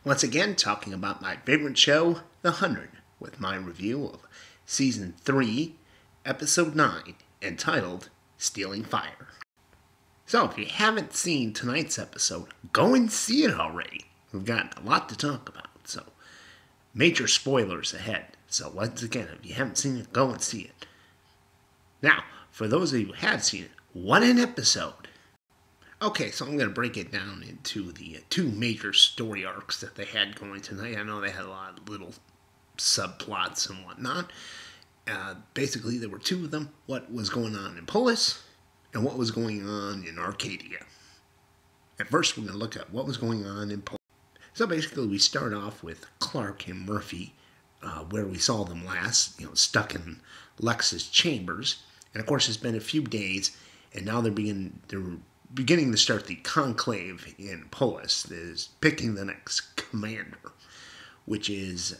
Once again, talking about my favorite show, The 100, with my review of Season 3, Episode 9, entitled Stealing Fire. So, if you haven't seen tonight's episode, go and see it already. We've got a lot to talk about, so major spoilers ahead. So, once again, if you haven't seen it, go and see it. Now, for those of you who have seen it, what an episode! Okay, so I'm going to break it down into the two major story arcs that they had going tonight. I know they had a lot of little subplots and whatnot. Basically, there were two of them. What was going on in Polis and what was going on in Arcadia. At first, we're going to look at what was going on in Polis. So basically, we start off with Clark and Murphy, where we saw them last, stuck in Lex's chambers. And of course, it's been a few days, and now they're beginning to start the conclave in Polis, is picking the next commander, which is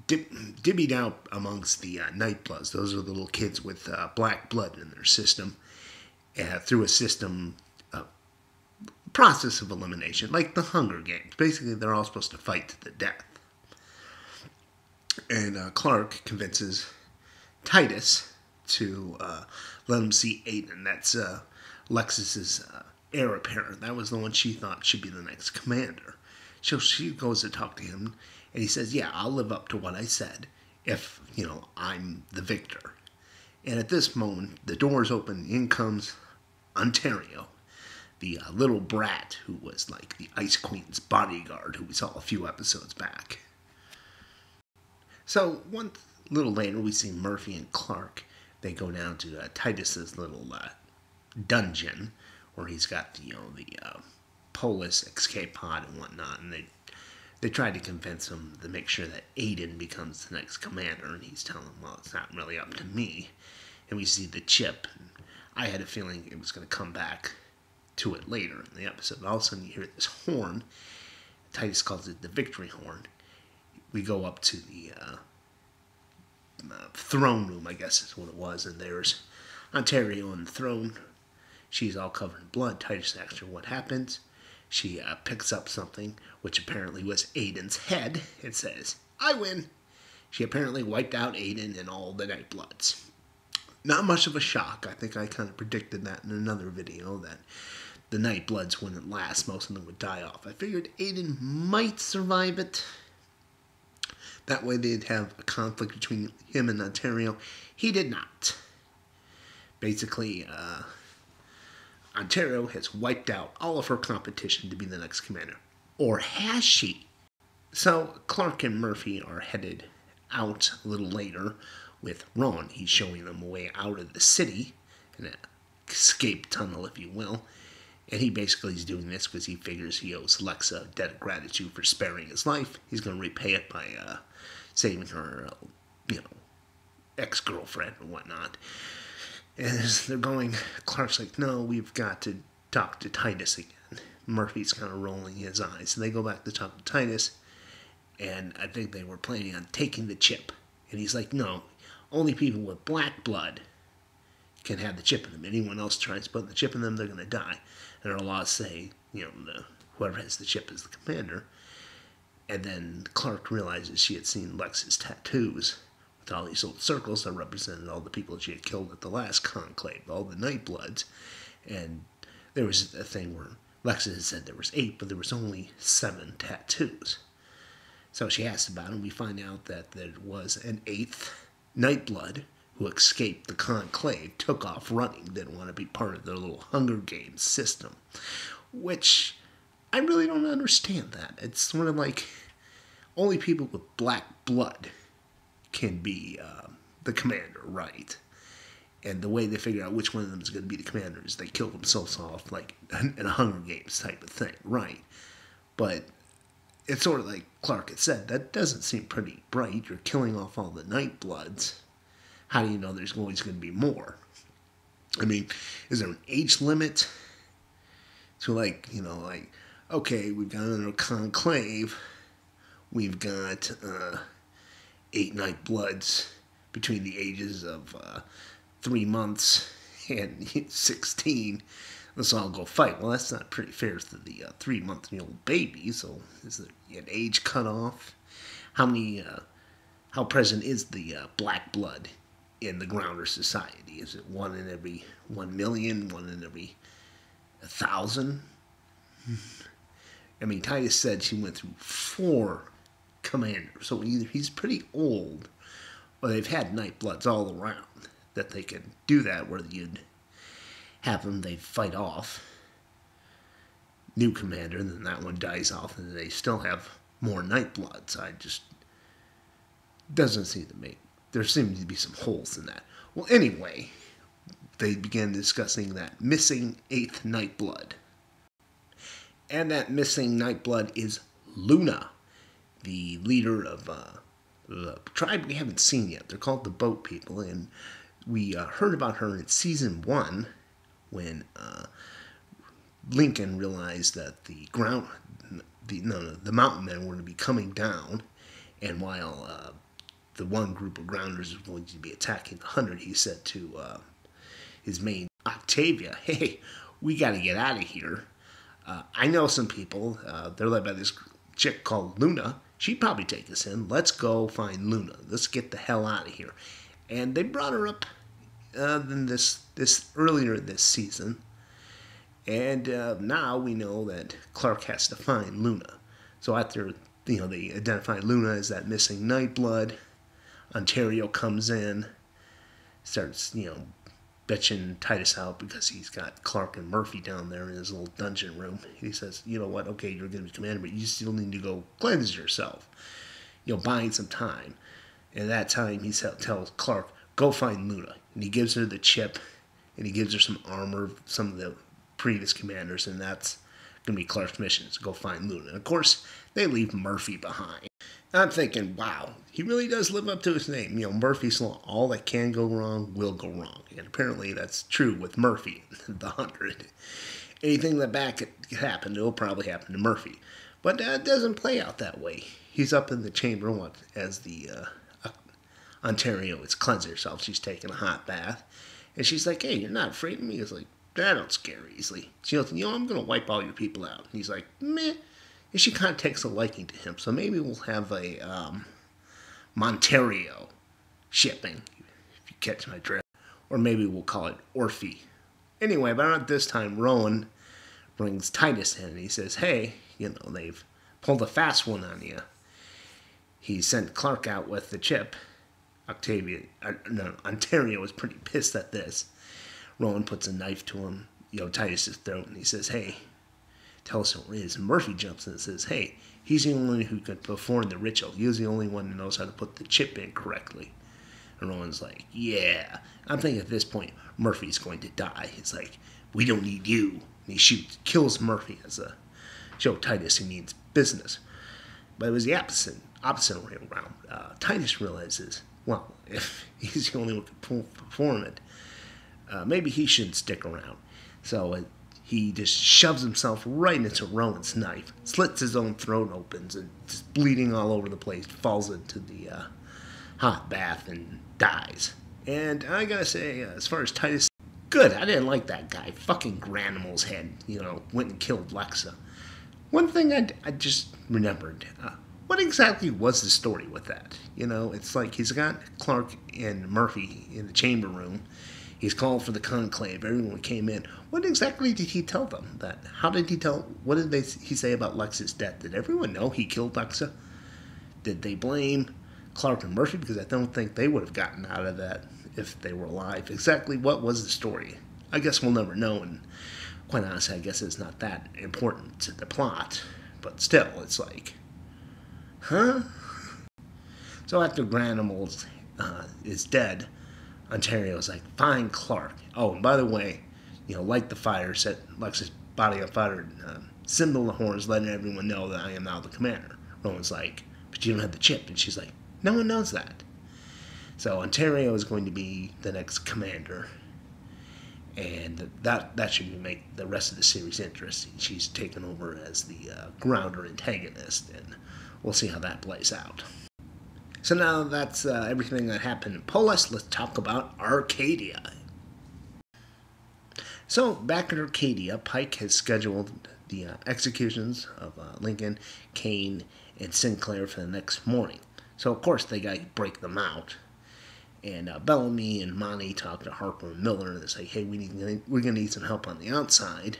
divvied out amongst the Nightbloods. Those are the little kids with black blood in their system, through a system process of elimination, like the Hunger Games. Basically, they're all supposed to fight to the death. And Clark convinces Titus to let him see Aiden. That's Lex's heir apparent. That was the one she thought should be the next commander. So she goes to talk to him, and he says, yeah, I'll live up to what I said if, I'm the victor. And at this moment, the doors open, in comes Ontario, the little brat who was like the Ice Queen's bodyguard who we saw a few episodes back. So one little later, we see Murphy and Clark. They go down to Titus's little dungeon, where he's got the Polis escape pod and whatnot, and they try to convince him to make sure that Aiden becomes the next commander, and he's telling them, well, it's not really up to me. And we see the chip, and I had a feeling it was going to come back to it later in the episode. All of a sudden you hear this horn. Titus calls it the victory horn. We go up to the throne room, I guess is what it was, and there's Ontario on the throne. She's all covered in blood. Titus asks her what happens. She picks up something, which apparently was Aiden's head. It says, I win. She apparently wiped out Aiden and all the Nightbloods. Not much of a shock. I think I kind of predicted that in another video, that the Nightbloods wouldn't last. Most of them would die off. I figured Aiden might survive it. That way they'd have a conflict between him and Ontario. He did not. Basically, Ontario has wiped out all of her competition to be the next commander. Or has she? So Clark and Murphy are headed out a little later with Ron. He's showing them a way out of the city, an escape tunnel, if you will. And he basically is doing this because he figures he owes Lex a debt of gratitude for sparing his life. He's going to repay it by saving her, ex-girlfriend and whatnot. And as they're going, Clark's like, no, we've got to talk to Titus again. Murphy's kind of rolling his eyes. So they go back to talk to Titus, and I think they were planning on taking the chip. And he's like, no, only people with black blood can have the chip in them. Anyone else tries to put the chip in them, they're going to die. And our laws say, whoever has the chip is the commander. And then Clark realizes she had seen Lex's tattoos with all these old circles that represented all the people she had killed at the last conclave, all the Nightbloods. And there was a thing where Lex had said there was 8, but there was only 7 tattoos. So she asked about him. We find out that there was an 8th Nightblood who escaped the conclave, took off running, didn't want to be part of their little Hunger Games system. Which, I really don't understand that. It's sort of like only people with black blood can be the commander, right? And the way they figure out which one of them is going to be the commander is they kill themselves off, like in a Hunger Games type of thing, right? But it's sort of like Clark had said, that doesn't seem pretty bright. You're killing off all the Nightbloods. How do you know there's always going to be more? I mean, is there an age limit to okay, we've got another conclave. We've got 8 Nightbloods between the ages of 3 months and 16. let's all go fight. Well, that's not pretty fair to the 3-month-old baby. So is there an age cutoff? How present is the black blood in the Grounder Society? Is it 1 in every 1 million, 1 in every 1,000? I mean, Titus said she went through 4 commanders, so either he's pretty old, or they've had Nightbloods all around that they could do that, where you'd have them, they fight off new commander, and then that one dies off, and they still have more Nightbloods. Doesn't seem to make, there seems to be some holes in that. Well, anyway, they began discussing that missing 8th Nightblood. And that missing Nightblood is Luna, the leader of the tribe we haven't seen yet. They're called the Boat People, and we heard about her in Season 1 when Lincoln realized that the Mountain Men were going to be coming down, and while the one group of Grounders was going to be attacking the 100, he said to his main Octavia, "Hey, we got to get out of here. I know some people. They're led by this chick called Luna. She'd probably take us in. Let's go find Luna. Let's get the hell out of here." And they brought her up this earlier this season, and now we know that Clark has to find Luna. So after they identify Luna as that missing Nightblood, Ontario comes in, starts bitching Titus out because he's got Clark and Murphy down there in his little dungeon room. He says, "You know what? Okay, you're going to be commander, but you still need to go cleanse yourself. Buying some time." And at that time, he tells Clark, "Go find Luna." And he gives her the chip, and he gives her some armor, some of the previous commanders, and that's going to be Clark's mission, is to go find Luna. And of course, they leave Murphy behind. And I'm thinking, wow, he really does live up to his name. Murphy's Law, all that can go wrong will go wrong. And apparently that's true with Murphy, the 100. Anything that bad could happen, it'll probably happen to Murphy. But it doesn't play out that way. He's up in the chamber as the Ontario is cleansing herself. She's taking a hot bath. And she's like, "Hey, you're not afraid of me?" He's like, "I don't scare easily." She goes, "I'm going to wipe all your people out." And he's like, "Meh." And she kind of takes a liking to him. So maybe we'll have a Montario shipping, if you catch my drift. Or maybe we'll call it Orphe. Anyway, but not this time. Rowan brings Titus in, and he says, "Hey, they've pulled a fast one on you." He sent Clark out with the chip. Ontario was pretty pissed at this. Rowan puts a knife to him, Titus's throat, and he says, "Hey, tell us who it is." And Murphy jumps in and says, "Hey, he's the only one who can perform the ritual. He's the only one who knows how to put the chip in correctly." And Rowan's like, "Yeah." I'm thinking at this point, Murphy's going to die. He's like, "We don't need you." And he kills Murphy as a show Titus he means business. But it was the opposite way around. Titus realizes, well, if he's the only one who can perform it, maybe he shouldn't stick around. So he just shoves himself right into Rowan's knife, slits his own throat open, and just bleeding all over the place, falls into the hot bath and dies. And I gotta say, as far as Titus, good. I didn't like that guy. Fucking Granimal's head, went and killed Lexa. One thing I just remembered, what exactly was the story with that? It's like he's got Clark and Murphy in the chamber room. He's called for the conclave. Everyone came in. What exactly did he tell them? What did he say about Lexa's death? Did everyone know he killed Lexa? Did they blame Clark and Murphy? Because I don't think they would have gotten out of that if they were alive. Exactly what was the story? I guess we'll never know, and quite honestly, I guess it's not that important to the plot. But still, it's like, huh? So after Granimal is dead, Ontario's like, "Find Clark. Oh, and by the way, light the fire, set Lex's body on fire, symbol the horns, letting everyone know that I am now the commander." Rowan's like, "But you don't have the chip." And she's like, "No one knows that." So Ontario is going to be the next commander. And that should make the rest of the series interesting. She's taken over as the Grounder antagonist, and we'll see how that plays out. So now that's everything that happened in Polis. Let's talk about Arcadia. So, back at Arcadia, Pike has scheduled the executions of Lincoln, Kane, and Sinclair for the next morning. So, of course, they got to break them out. And Bellamy and Monty talk to Harper and Miller, and they say, hey, we're going to need some help on the outside.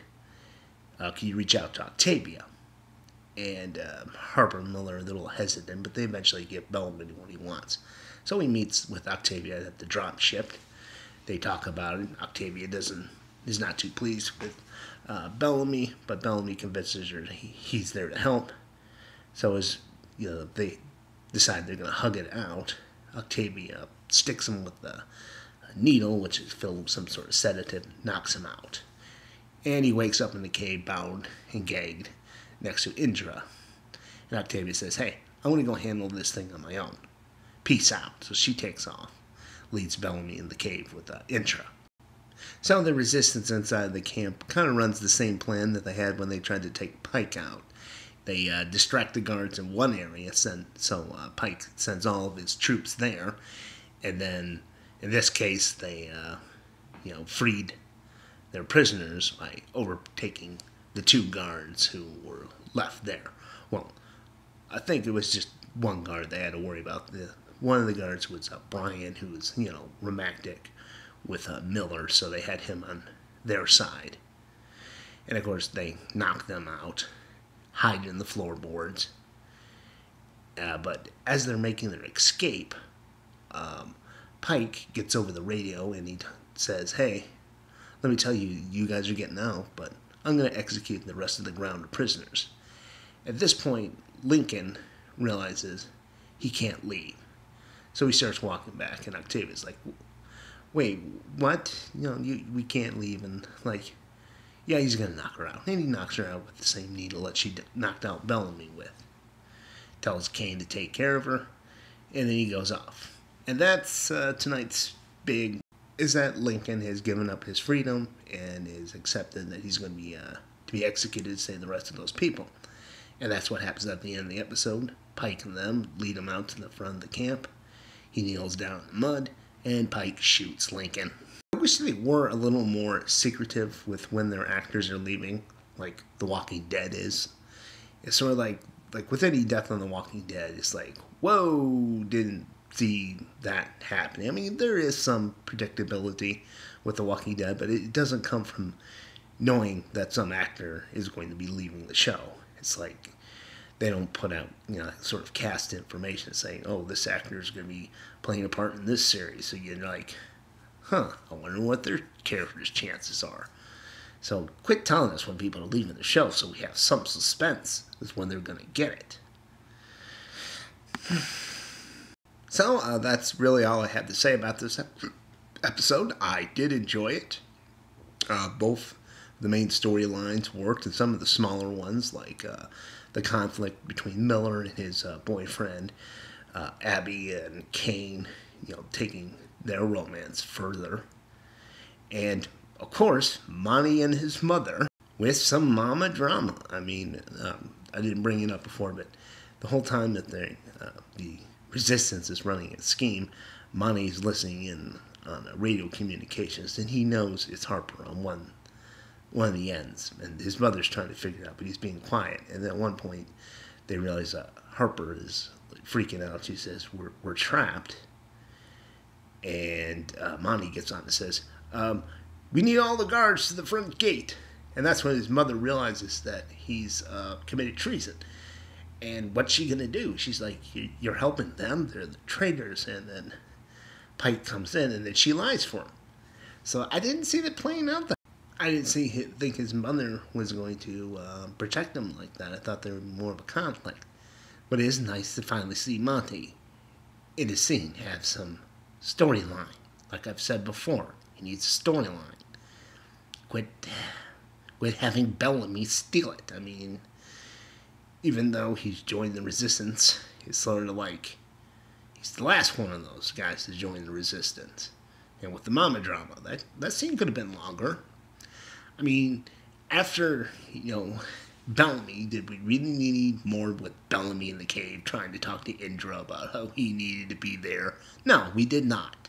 Can you reach out to Octavia? And Harper and Miller are a little hesitant, but they eventually give Bellamy what he wants. So he meets with Octavia at the drop ship. They talk about it. Octavia is not too pleased with Bellamy, but Bellamy convinces her he's there to help. So as they decide they're going to hug it out, Octavia sticks him with the needle, which is filled with some sort of sedative, knocks him out. And he wakes up in the cave, bound and gagged, next to Indra. And Octavia says, hey, I want to go handle this thing on my own. Peace out. So she takes off, leads Bellamy in the cave with Indra. So the resistance inside the camp kind of runs the same plan that they had when they tried to take Pike out. They distract the guards in one area, so Pike sends all of his troops there. And then, in this case, they freed their prisoners by overtaking the two guards who were left there. Well, I think it was just one guard they had to worry about. One of the guards was Brian, who was, romantic with Miller, so they had him on their side. And, of course, they knocked them out, hide in the floorboards. But as they're making their escape, Pike gets over the radio and he says, hey, let me tell you, you guys are getting out, but I'm going to execute the rest of the ground prisoners. At this point, Lincoln realizes he can't leave. So he starts walking back, and Octavia's like, wait, what? We can't leave. And yeah, he's going to knock her out. And he knocks her out with the same needle that she knocked out Bellamy with. Tells Kane to take care of her, and then he goes off. And that's tonight's big, is that Lincoln has given up his freedom and is accepted that he's going to be executed, say the rest of those people. And that's what happens at the end of the episode. Pike and them lead him out to the front of the camp. He kneels down in the mud, and Pike shoots Lincoln. I wish they were a little more secretive with when their actors are leaving, like The Walking Dead is. It's sort of like with any death on The Walking Dead, it's like, whoa, didn't see that happening. I mean, there is some predictability with The Walking Dead, but it doesn't come from knowing that some actor is going to be leaving the show. It's like they don't put out, sort of cast information saying, oh, this actor is going to be playing a part in this series. So you're like, I wonder what their character's chances are. So quit telling us when people are leaving the show so we have some suspense as when they're going to get it. So that's really all I had to say about this episode. I did enjoy it. Both the main storylines worked, and some of the smaller ones, like the conflict between Miller and his boyfriend, Abby and Kane, taking their romance further. And, of course, Monty and his mother with some mama drama. I mean, I didn't bring it up before, but the whole time that the Resistance is running its scheme, Monty's listening in on radio communications, and he knows it's Harper on one of the ends, and his mother's trying to figure it out, but he's being quiet. And at one point, they realize Harper is freaking out. She says, "We're trapped." And Monty gets on and says, "We need all the guards to the front gate." And that's when his mother realizes that he's committed treason. And what's she gonna do? She's like, "You're helping them. They're the traitors." And then Pike comes in, and then she lies for him. So I didn't see that playing out that. I didn't think his mother was going to protect him like that. I thought there would be more of a conflict. But it is nice to finally see Monty in his scene have some storyline. Like I've said before, he needs a storyline. Quit having Bellamy steal it. I mean, even though he's joined the Resistance, it's sort of like he's the last one of those guys to join the Resistance. And with the mama drama, that scene could have been longer. I mean, after, Bellamy, did we really need more with Bellamy in the cave trying to talk to Indra about how he needed to be there? No, we did not.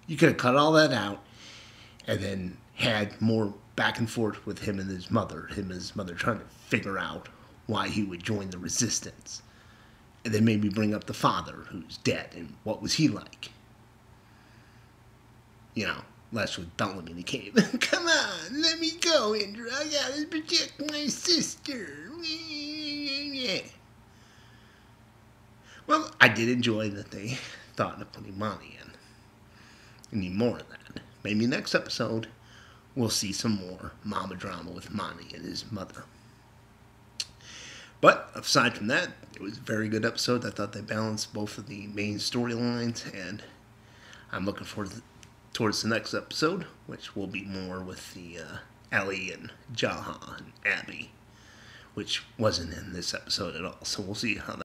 You could have cut all that out and then had more back and forth with him and his mother. Him and his mother trying to figure out why he would join the resistance. And then maybe bring up the father who's dead and what was he like. You know, last with Bellamy the cave. Come on, let me go, Indra. I gotta protect my sister. Well, I did enjoy that they thought of putting Monty in. I need more of that. Maybe next episode we'll see some more mama drama with Monty and his mother. But aside from that, it was a very good episode. I thought they balanced both of the main storylines, and I'm looking forward towards the next episode, which will be more with the Ellie and Jaha and Abby, which wasn't in this episode at all. So we'll see how that